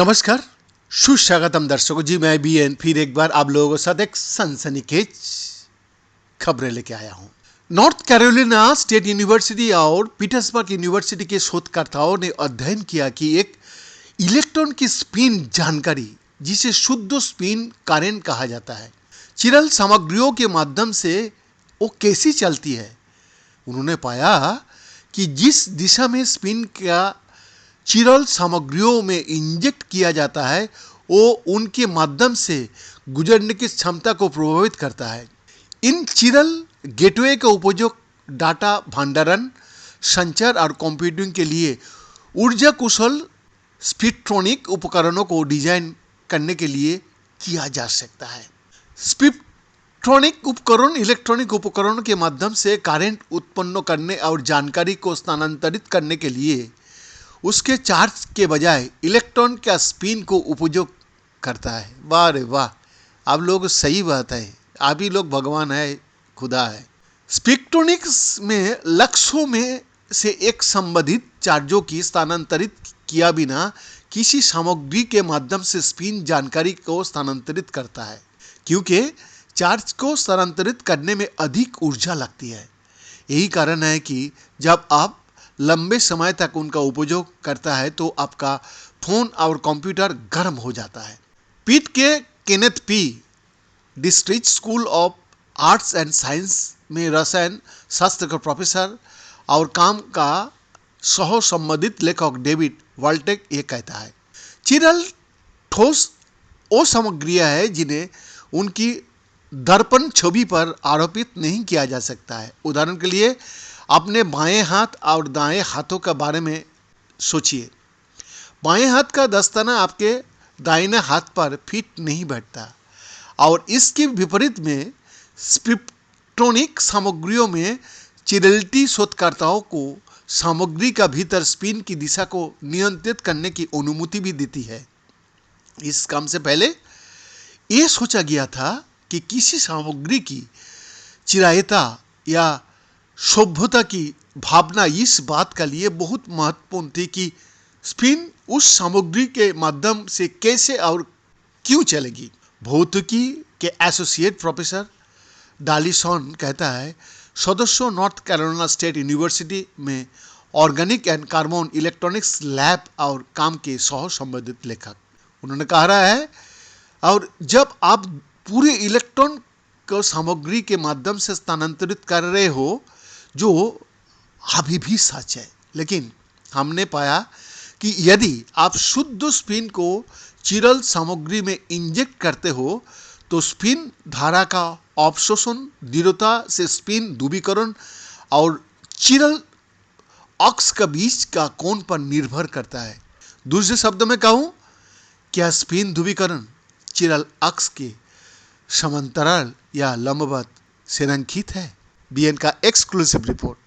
नमस्कार, सुस्वागतम दर्शकों जी। मैं बीएन फिर एक बार आप लोगों के साथ एक सनसनीखेज खबरें लेके आया हूं। नॉर्थ कैरोलिना स्टेट यूनिवर्सिटी और पीटर्सबर्ग यूनिवर्सिटी के शोधकर्ताओं ने अध्ययन किया कि एक इलेक्ट्रॉन की स्पिन जानकारी, जिसे शुद्ध स्पिन करेंट कहा जाता है, चिरल सामग्रियों के माध्यम से वो कैसी चलती है। उन्होंने पाया कि जिस दिशा में स्पिन का चिरल सामग्रियों में इंजेक्ट किया जाता है वो उनके माध्यम से गुजरने की क्षमता को प्रभावित करता है। इन चिरल गेटवे का उपयोग डाटा भंडारण, संचार और कंप्यूटिंग के लिए ऊर्जा कुशल स्पेक्ट्रॉनिक उपकरणों को डिजाइन करने के लिए किया जा सकता है। स्पेक्ट्रॉनिक उपकरण इलेक्ट्रॉनिक उपकरणों के माध्यम से करंट उत्पन्न करने और जानकारी को स्थानांतरित करने के लिए उसके चार्ज के बजाय इलेक्ट्रॉन का स्पिन को उपयोग करता है। वाह रे वाह, आप लोग सही बात है, आप ही लोग भगवान है, खुदा है। स्पेक्ट्रोनिक्स में लक्ष्यों में से एक संबंधित चार्जों की स्थानांतरित किया बिना किसी सामग्री के माध्यम से स्पिन जानकारी को स्थानांतरित करता है, क्योंकि चार्ज को स्थानांतरित करने में अधिक ऊर्जा लगती है। यही कारण है कि जब आप लंबे समय तक उनका उपयोग करता है तो आपका फोन और कंप्यूटर गर्म हो जाता है। पीट के Kenneth P district school of arts and science में रसायन शास्त्र का प्रोफेसर और काम का सह संबंधित लेखक डेविड वाल्टेक ये कहता है, चिरल ठोस वो सामग्रियां है जिन्हें उनकी दर्पण छवि पर आरोपित नहीं किया जा सकता है। उदाहरण के लिए अपने बाएं हाथ और दाएं हाथों के बारे में सोचिए। बाएं हाथ का दस्ताना आपके दाहिने हाथ पर फिट नहीं बैठता, और इसके विपरीत में स्पेक्ट्रोनिक सामग्रियों में चिरलिटी शोधकर्ताओं को सामग्री का भीतर स्पिन की दिशा को नियंत्रित करने की अनुमति भी देती है। इस काम से पहले यह सोचा गया था कि किसी सामग्री की चिरायता या सभ्यता की भावना इस बात के लिए बहुत महत्वपूर्ण थी कि स्पिन उस सामग्री के माध्यम से कैसे और क्यों चलेगी। भौतिकी के एसोसिएट प्रोफेसर डालिसन कहता है, सदस्य नॉर्थ कैरोलिना स्टेट यूनिवर्सिटी में organic and carbon electronics lab और काम के सह संबंधित लेखक। उन्होंने कहा रहा है, और जब आप पूरे इलेक्ट्रॉन को सामग्री के माध्यम से स्थानांतरित कर रहे हो, जो अभी भी सच है, लेकिन हमने पाया कि यदि आप शुद्ध स्पिन को चिरल सामग्री में इंजेक्ट करते हो तो स्पिन धारा का अवशोषण दृढ़ता से स्पिन ध्रुवीकरण और चिरल अक्ष के बीच का कोण पर निर्भर करता है। दूसरे शब्दों में कहूं, क्या स्पिन ध्रुवीकरण चिरल अक्ष के समांतराल या लंबवत संरेखित है? बीएन का एक्सक्लूसिव रिपोर्ट।